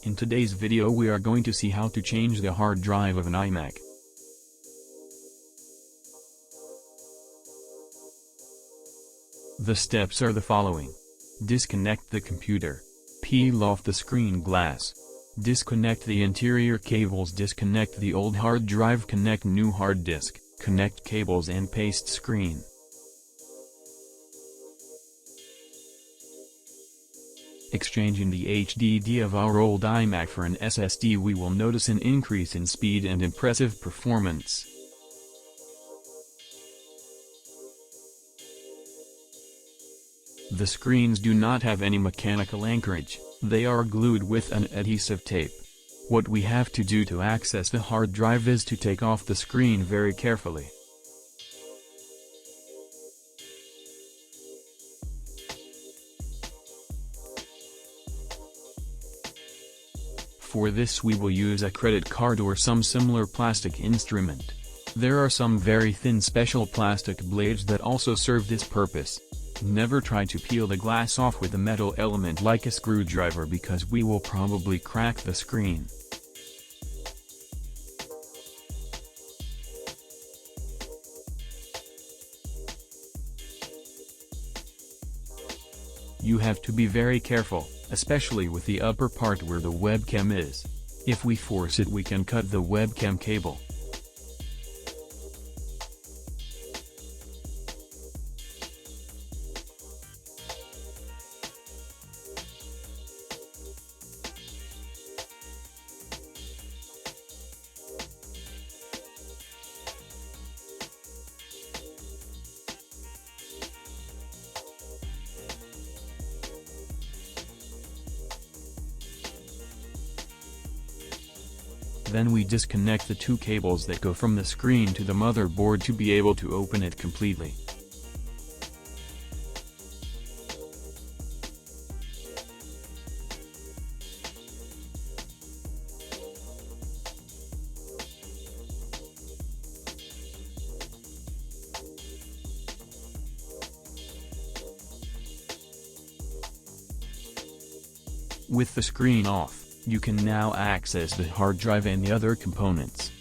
In today's video we are going to see how to change the hard drive of an iMac. The steps are the following. Disconnect the computer. Peel off the screen glass. Disconnect the interior cables. Disconnect the old hard drive. Connect new hard disk. Connect cables and paste screen. Exchanging the HDD of our old iMac for an SSD, we will notice an increase in speed and impressive performance. The screens do not have any mechanical anchorage, they are glued with an adhesive tape. What we have to do to access the hard drive is to take off the screen very carefully. For this we will use a credit card or some similar plastic instrument. There are some very thin special plastic blades that also serve this purpose. Never try to peel the glass off with a metal element like a screwdriver because we will probably crack the screen. You have to be very careful, especially with the upper part where the webcam is. If we force it we can cut the webcam cable. Then we disconnect the two cables that go from the screen to the motherboard to be able to open it completely. With the screen off, you can now access the hard drive and the other components.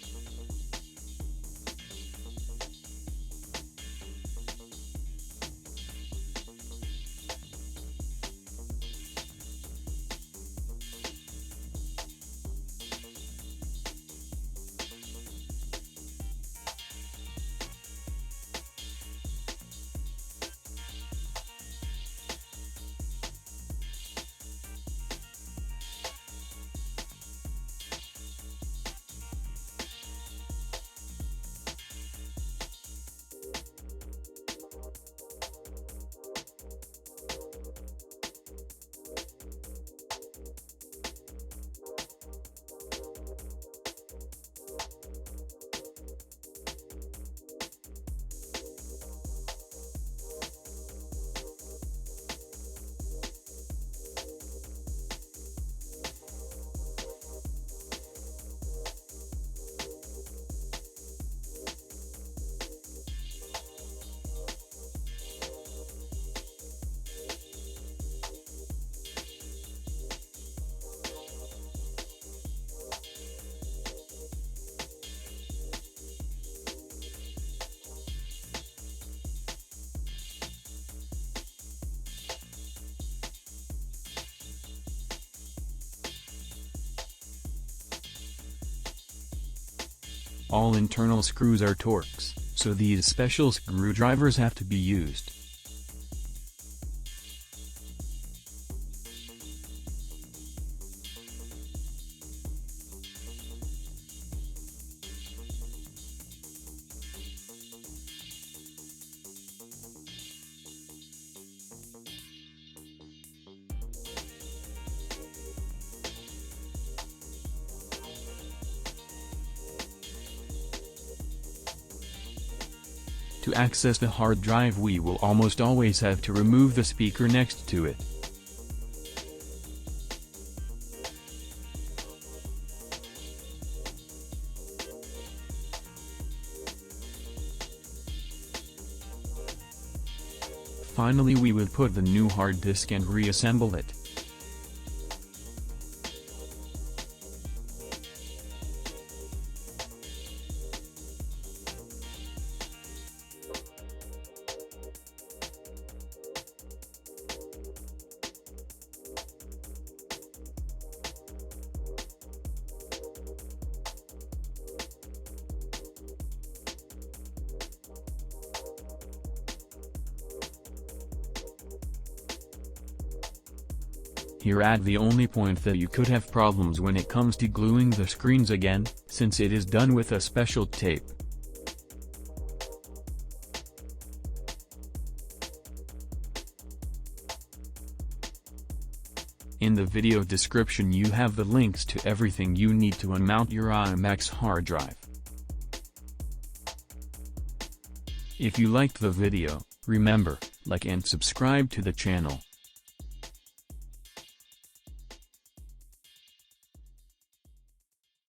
All internal screws are torx, so these special screwdrivers have to be used. To access the hard drive we will almost always have to remove the speaker next to it. Finally we will put the new hard disk and reassemble it. Here at the only point that you could have problems when it comes to gluing the screens again, since it is done with a special tape. In the video description you have the links to everything you need to unmount your iMac's hard drive. If you liked the video, remember, like and subscribe to the channel.